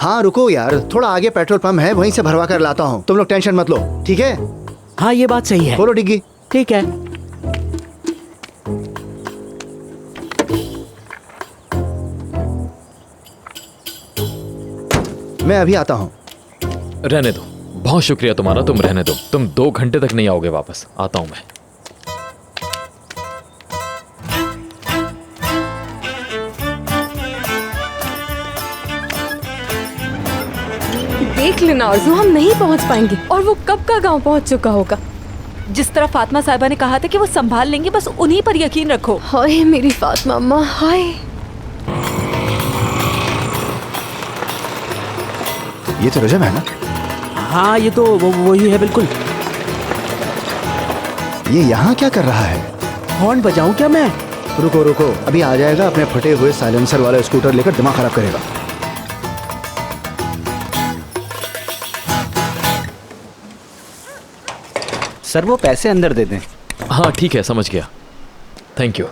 हाँ रुको यार, थोड़ा आगे पेट्रोल पंप है, वहीं से भरवा कर लाता हूँ। तुम लोग टेंशन मत लो, ठीक है? हाँ ये बात सही है। खोलो डिग्गी। ठीक है। मैं अभी आता हूँ। रहने दो, बहुत शुक्रिया तुम्हारा, तुम रहने दो। तुम 2 घंटे तक नहीं आओगे वापस। आता हूं मैं। देख लेना आरज़ू, हम नहीं पहुंच पाएंगे। और वो कब का गांव पहुंच चुका होगा। जिस तरह फातिमा साहिबा ने कहा था कि वो संभाल लेंगे, बस उन्हीं पर यकीन रखो। हाय मेरी फातिमा अम्मा, हाय। ये तो रजब है ना? हाँ ये तो वही है बिल्कुल। ये यहाँ क्या कर रहा है? हॉर्न बजाऊं क्या मैं? रुको रुको, अभी आ जाएगा अपने फटे हुए साइलेंसर वाला स्कूटर लेकर, दिमाग खराब करेगा। सर वो पैसे अंदर दे दें। हाँ ठीक है, समझ गया। Thank you.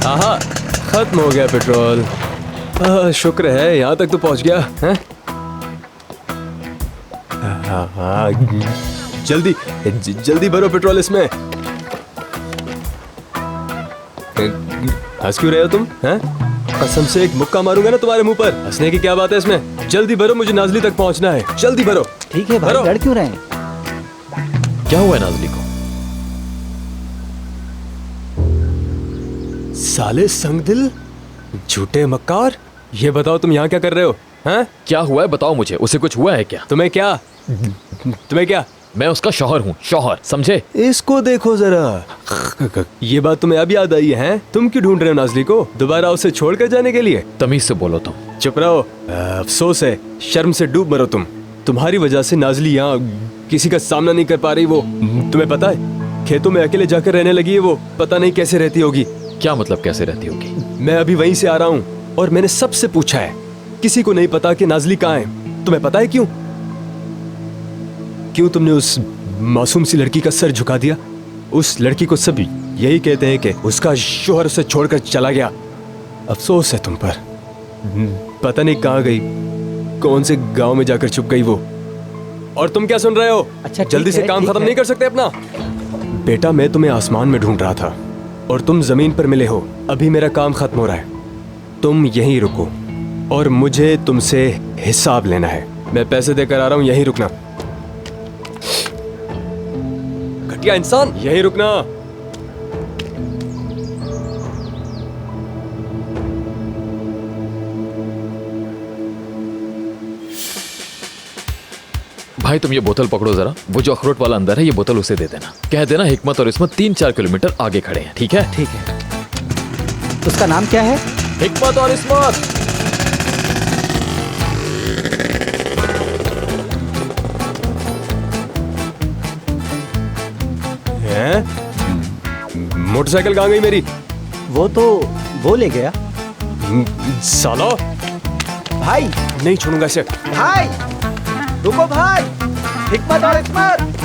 आहा, खत्म हो गया पेट्रोल। शुक्र है यहाँ तक तो पहुँच गया है। हाँ, जल्दी जल्दी भरो पेट्रोल इसमें। हंस क्यों रहे हो तुम? हैं? कसम से एक मुक्का मारूंगा ना तुम्हारे मुंह पर। हंसने की क्या बात है इसमें? जल्दी भरो, मुझे नाजली तक पहुंचना है। जल्दी भरो। ठीक है भाई, लड़ क्यों रहे हैं? क्या हुआ है नाजली को? साले संगदिल, झूठे मक्कार, ये बताओ तुम यहाँ क्या कर रहे हो? हैं? क्या हुआ है बताओ मुझे। उसे कुछ हुआ है क्या? तुम्हें क्या? मैं उसका शौहर हूँ, शौहर, समझे? इसको देखो जरा। ये बात तुम्हें अब याद आई है? तुम क्यों ढूंढ रहे हो नाजली को? दोबारा उसे छोड़कर जाने के लिए? तमीज से बोलो तुम। चुप रहो। अफसोस है, शर्म से डूब मरो तुम। तुम्हारी वजह से नाजली यहाँ किसी का सामना नहीं कर पा रही। वो तुम्हें पता है, खेतों में अकेले जाकर रहने लगी है वो। पता नहीं कैसे रहती होगी। क्या मतलब कैसे रहती होगी? मैं अभी वहीं से आ रहा हूँ और मैंने सबसे पूछा है, किसी को नहीं पता कि नाजली कहाँ है। तुम्हें पता है क्यों? क्यों तुमने उस मासूम सी लड़की का सर झुका दिया? उस लड़की को सभी यही कहते हैं कि उसका शोहर उसे छोड़कर चला गया। अफसोस है तुम पर। पता नहीं कहाँ गई, कौन से गांव में जाकर छुप गई वो। और तुम क्या सुन रहे हो? अच्छा जल्दी से काम खत्म नहीं कर सकते अपना? बेटा मैं तुम्हें आसमान में ढूंढ रहा था और तुम जमीन पर मिले हो। अभी मेरा काम खत्म हो रहा है, तुम यहीं रुको और मुझे तुमसे हिसाब लेना है। मैं पैसे देकर आ रहा हूँ, यहीं रुकना। घटिया इंसान, यहीं रुकना। भाई तुम ये बोतल पकड़ो जरा। वो जो अखरोट वाला अंदर है, ये बोतल उसे दे देना। कह देना हिकमत और इस्मत 3-4 किलोमीटर आगे खड़े हैं, ठीक है? ठीक है। उसका नाम क्या है? हिकमत और इस्मत। मोटरसाइकिल कहाँ गई मेरी? वो ले गया। साला, भाई नहीं छोड़ूंगा इसे। भाई रुको भाई, हिकमत और इस्मत।